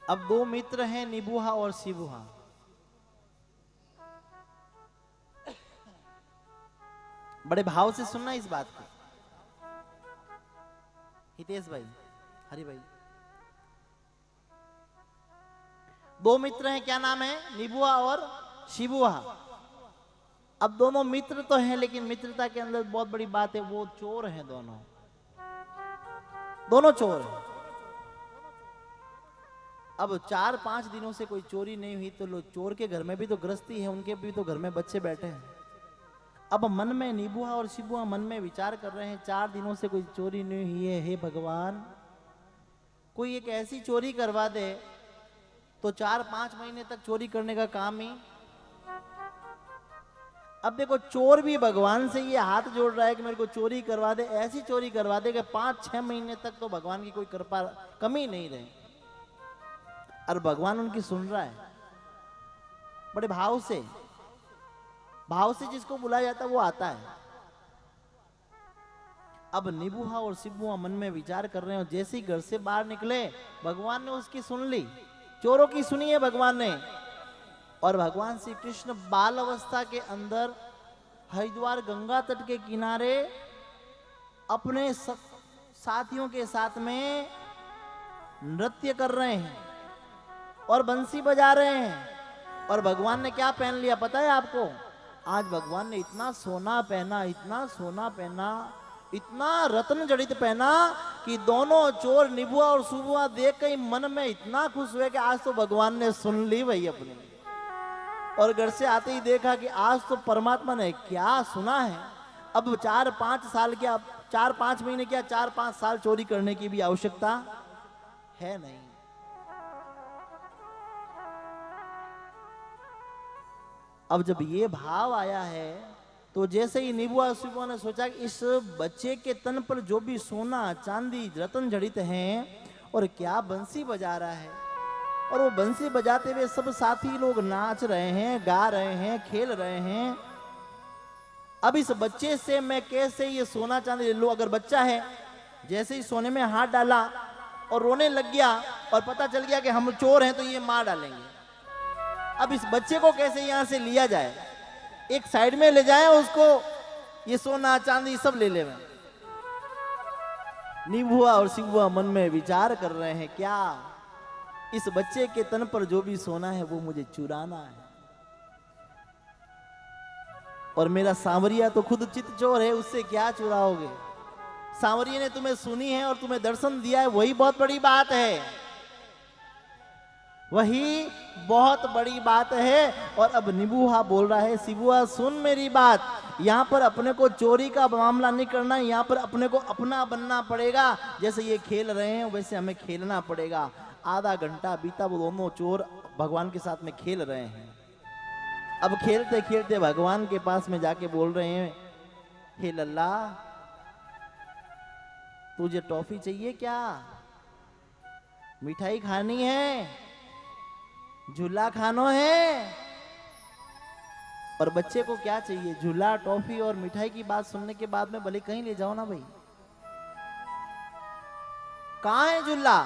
अब दो मित्र हैं, निबुहा और शिबुहा। बड़े भाव से सुनना इस बात को, हितेश भाई, हरि भाई। दो मित्र हैं, क्या नाम है? निबुहा और शिबुहा। अब दोनों मित्र तो हैं, लेकिन मित्रता के अंदर बहुत बड़ी बात है, वो चोर हैं दोनों। दोनों चोर हैं। अब 4-5 दिनों से कोई चोरी नहीं हुई, तो लोग चोर के घर में भी तो गृहस्थी है, उनके भी तो घर में बच्चे बैठे हैं। अब मन में निबुहा और शिबुहा मन में विचार कर रहे हैं, 4 दिनों से कोई चोरी नहीं हुई है, हे भगवान कोई एक ऐसी चोरी करवा दे तो 4-5 महीने तक चोरी करने का काम ही। अब देखो, चोर भी भगवान से ये हाथ जोड़ रहा है कि मेरे को चोरी करवा दे, ऐसी चोरी करवा दे कि 5-6 महीने तक तो भगवान की कोई कृपा कमी नहीं रहे, और भगवान उनकी सुन रहा है बड़े भाव से। भाव से जिसको बुलाया जाता है वो आता है। अब निबुहा और शिबुहा मन में विचार कर रहे हो, जैसे ही घर से बाहर निकले भगवान ने उसकी सुन ली, चोरों की सुनी है भगवान ने। और भगवान श्री कृष्ण बाल अवस्था के अंदर हरिद्वार गंगा तट के किनारे अपने साथियों के साथ में नृत्य कर रहे हैं और बंसी बजा रहे हैं। और भगवान ने क्या पहन लिया पता है आपको? आज भगवान ने इतना सोना पहना, इतना सोना पहना, इतना रत्न जड़ित पहना कि दोनों चोर निबुहा और शिबुहा देख के मन में इतना खुश हुए कि आज तो भगवान ने सुन ली भाई अपनी। और घर से आते ही देखा कि आज तो परमात्मा ने क्या सुना है। अब 4-5 साल क्या, 4-5 महीने क्या, 4-5 साल चोरी करने की भी आवश्यकता है नहीं। अब जब ये भाव आया है तो जैसे ही निबुहा शिबुहा ने सोचा कि इस बच्चे के तन पर जो भी सोना चांदी रत्न जड़ित हैं और क्या बंसी बजा रहा है, और वो बंसी बजाते हुए सब साथी लोग नाच रहे हैं, गा रहे हैं, खेल रहे हैं। अब इस बच्चे से मैं कैसे ये सोना चांदी ले लूं? अगर बच्चा है, जैसे ही सोने में हाथ डाला और रोने लग गया और पता चल गया कि हम चोर हैं तो ये मार डालेंगे। अब इस बच्चे को कैसे यहां से लिया जाए? एक साइड में ले जाए उसको, ये सोना चांदी सब ले ले। निबुहा और शिबुहा मन में विचार कर रहे हैं, क्या इस बच्चे के तन पर जो भी सोना है वो मुझे चुराना है। और मेरा सांवरिया तो खुद चित चोर है, उससे क्या चुराओगे? सांवरिया ने तुम्हें सुनी है और तुम्हें दर्शन दिया है, वही बहुत बड़ी बात है, वही बहुत बड़ी बात है। और अब निबुहा बोल रहा है, शिबुहा सुन मेरी बात, यहाँ पर अपने को चोरी का मामला नहीं करना, यहाँ पर अपने को अपना बनना पड़ेगा। जैसे ये खेल रहे हैं वैसे हमें खेलना पड़ेगा। आधा घंटा बीता, वो दोनों चोर भगवान के साथ में खेल रहे हैं। अब खेलते खेलते भगवान के पास में जाके बोल रहे हैं, हे लल्ला तुझे टॉफी चाहिए क्या? मिठाई खानी है? झूला खानो है? और बच्चे को क्या चाहिए? झूला, टॉफी और मिठाई की बात सुनने के बाद में भले कहीं ले जाओ ना भाई। कहां है झूला,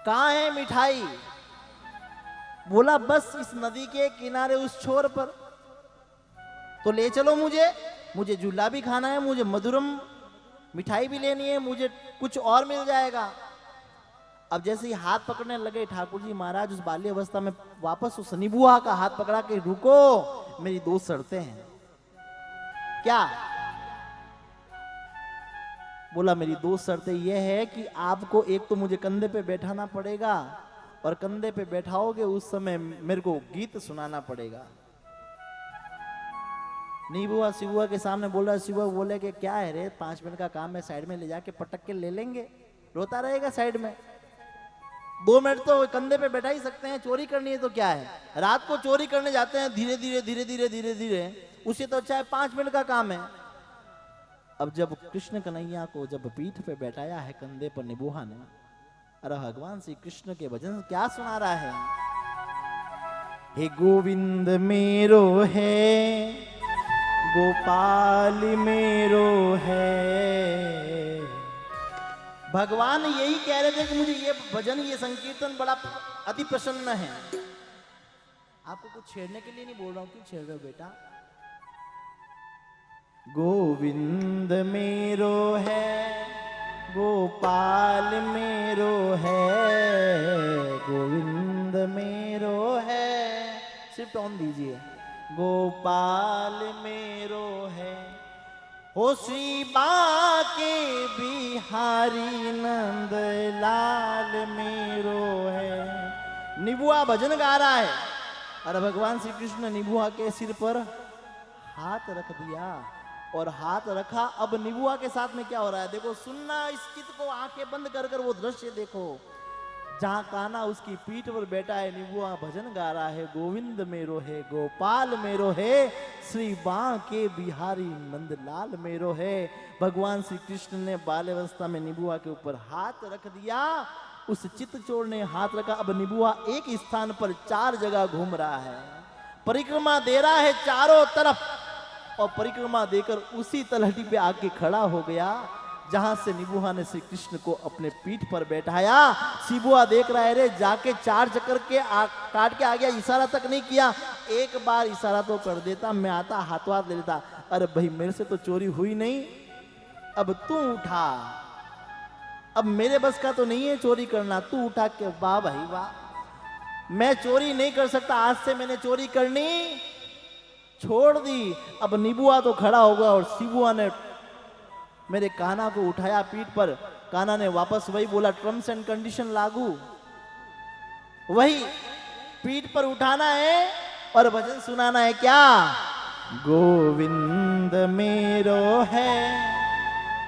कहां है मिठाई? बोला बस इस नदी के किनारे उस छोर पर। तो ले चलो मुझे झूला भी खाना है, मुझे मधुरम मिठाई भी लेनी है, मुझे कुछ और मिल जाएगा। अब जैसे ही हाथ पकड़ने लगे ठाकुर जी महाराज उस बाल्य अवस्था में वापस उस निबुहा का हाथ पकड़ा के, रुको मेरी 2 शर्तें हैं। क्या? बोला मेरी 2 शर्तें यह है कि आपको एक तो मुझे कंधे पे बैठाना पड़ेगा, और कंधे पे बैठाओगे उस समय मेरे को गीत सुनाना पड़ेगा। निबुहा शिबुहा के सामने बोल रहा है। शिबुहा बोले कि क्या है रे, 5 मिनट का काम है, साइड में ले जाके पटक के ले लेंगे, रोता रहेगा साइड में। 2 मिनट तो कंधे पे बैठा ही सकते हैं, चोरी करनी है तो क्या है? रात को चोरी करने जाते हैं धीरे धीरे धीरे धीरे धीरे धीरे, उसे तो अच्छा है 5 मिनट का काम है। अब जब कृष्ण कन्हैया को जब पीठ पे बैठाया है कंधे पर निबुहा ने, अरे भगवान श्री कृष्ण के भजन क्या सुना रहा है? हे गोविंद मेरो है, गोपाल मेरो है, भगवान यही कह रहे थे कि मुझे ये भजन, ये संकीर्तन बड़ा अति प्रसन्न है। आपको कुछ छेड़ने के लिए नहीं बोल रहा हूं, क्यों छेड़ रहे हो बेटा? गोविंद मेरो है, गोपाल मेरो है, गोविंद मेरो है। सिर्फ टोन दीजिए। गोपाल मेरो है, हो श्री बाके बिहारी नंद लाल मेरो है। निबुआ भजन गा रहा है और भगवान श्री कृष्ण ने निबुआ के सिर पर हाथ रख दिया और हाथ रखा। अब निबुआ के साथ में क्या हो रहा है देखो, सुनना इस चित्त को, आंखें बंद कर कर वो दृश्य देखो जहां कान्हा उसकी पीठ पर बैठा है, निबुआ भजन गा रहा है, गोविंद मेरो है, गोपाल मेरो है, श्री बांके बिहारी नंदलाल मेरो है। भगवान श्री कृष्ण ने बाल अवस्था में निबुआ के ऊपर हाथ रख दिया, उस चित्त चोर ने हाथ रखा। अब निबुआ एक स्थान पर 4 जगह घूम रहा है, परिक्रमा दे रहा है चारों तरफ, और परिक्रमा देकर उसी तलहटी पे आके खड़ा हो गया जहां से निबुआ ने श्री कृष्ण को अपने पीठ पर बैठाया। शिबुआ देख रहा है, रे जाके 4 चक्कर के काट के आ गया, इशारा तक नहीं किया। एक बार इशारा तो कर देता, मैं आता हाथों हाथ ले लेता। अरे भाई मेरे से तो चोरी हुई नहीं, अब तू उठा, अब मेरे बस का तो नहीं है चोरी करना, तू उठा के। वाह भाई वाह, मैं चोरी नहीं कर सकता, आज से मैंने चोरी करनी छोड़ दी। अब निबुआ तो खड़ा होगा और शिबुआ ने मेरे कान्हा को उठाया पीठ पर। कान्हा ने वापस वही बोला, टर्म्स एंड कंडीशन लागू, वही पीठ पर उठाना है और भजन सुनाना है। क्या? गोविंद मेरो है,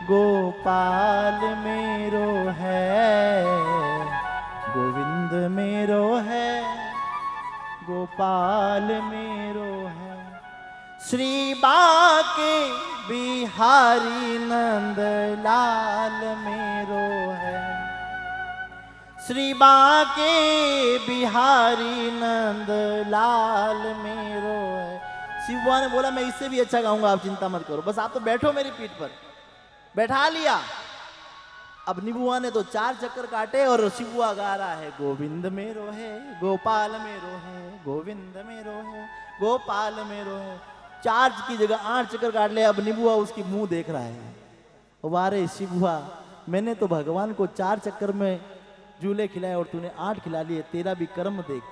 गोपाल मेरो है, गोविंद मेरो है, गोपाल मेरो है, श्री बाके बिहारी नंद लाल मेरो है, श्री बाके बिहारी नंद लाल मेरो है। शिवबुआ ने बोला मैं इससे भी अच्छा गाऊंगा, आप चिंता मत करो, बस आप तो बैठो मेरी पीठ पर। बैठा लिया। अब निबुआ ने तो 4 चक्कर काटे और शिवबुआ गा रहा है, गोविंद मेरो है, गोपाल मेरो है, गोविंद मेरो है, गोपाल मेरो है। 4 की जगह 8 चक्कर काट ले। अब निबुआ उसकी मुंह देख रहा है, वारे शिवबुआ, मैंने तो भगवान को 4 चक्कर में झूले खिलाए और तूने 8 खिला लिए, तेरा भी कर्म देख।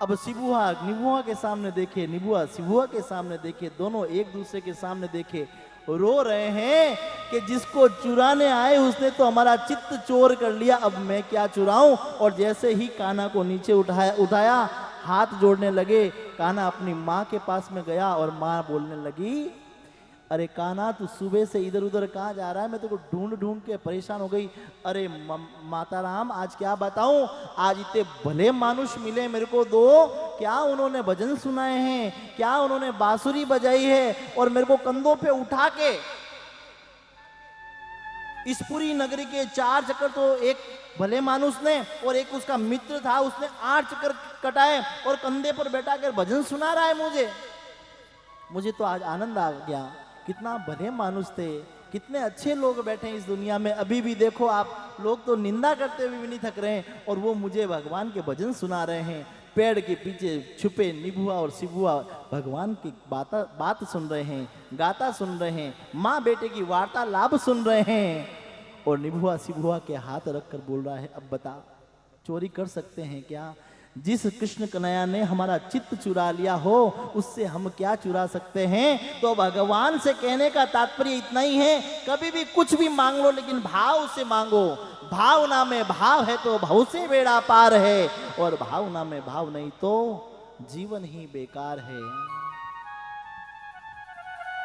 अब शिवबुआ निबुआ के सामने देखे, निबुआ शिवबुआ के सामने देखे, दोनों एक दूसरे के सामने देखे, रो रहे हैं कि जिसको चुराने आए उसने तो हमारा चित्त चोर कर लिया, अब मैं क्या चुराऊं। और जैसे ही कान्हा को नीचे उठाया, हाथ जोड़ने लगे, कान्हा अपनी माँ के पास में गया और माँ बोलने लगी, अरे कान्हा तू सुबह से इधर उधर कहाँ जा रहा है, मैं तेरे को ढूंढ ढूंढ के परेशान हो गई। अरे माता राम, आज क्या बताऊं, आज इतने भले मानुष मिले मेरे को दो, क्या उन्होंने भजन सुनाए हैं, क्या उन्होंने बांसुरी बजाई है, और मेरे को कंधों पे उठा के इस पूरी नगरी के 4 चक्कर तो एक भले मानुष ने और एक उसका मित्र था, उसने 8 चक्कर कटाए और कंधे पर बैठा कर भजन सुना रहा है मुझे तो आज आनंद आ गया। कितना भले मानुष थे, कितने अच्छे लोग बैठे हैं इस दुनिया में। अभी भी देखो आप, लोग तो निंदा करते हुए भी नहीं थक रहे हैं और वो मुझे भगवान के भजन सुना रहे हैं। पेड़ के पीछे छुपे निबुआ और शिबुआ भगवान की बात सुन रहे हैं, गाता सुन रहे हैं, माँ बेटे की वार्तालाप सुन रहे हैं, और निबुआ शिबुआ के हाथ रखकर बोल रहा है, अब बता चोरी कर सकते हैं क्या? जिस कृष्ण कन्हैया ने हमारा चित्त चुरा लिया हो, उससे हम क्या चुरा सकते हैं? तो भगवान से कहने का तात्पर्य इतना ही है, कभी भी कुछ भी मांग लो लेकिन भाव से मांगो। भावना में भाव है तो भाव से बेड़ा पार है, और भावना में भाव नहीं तो जीवन ही बेकार है।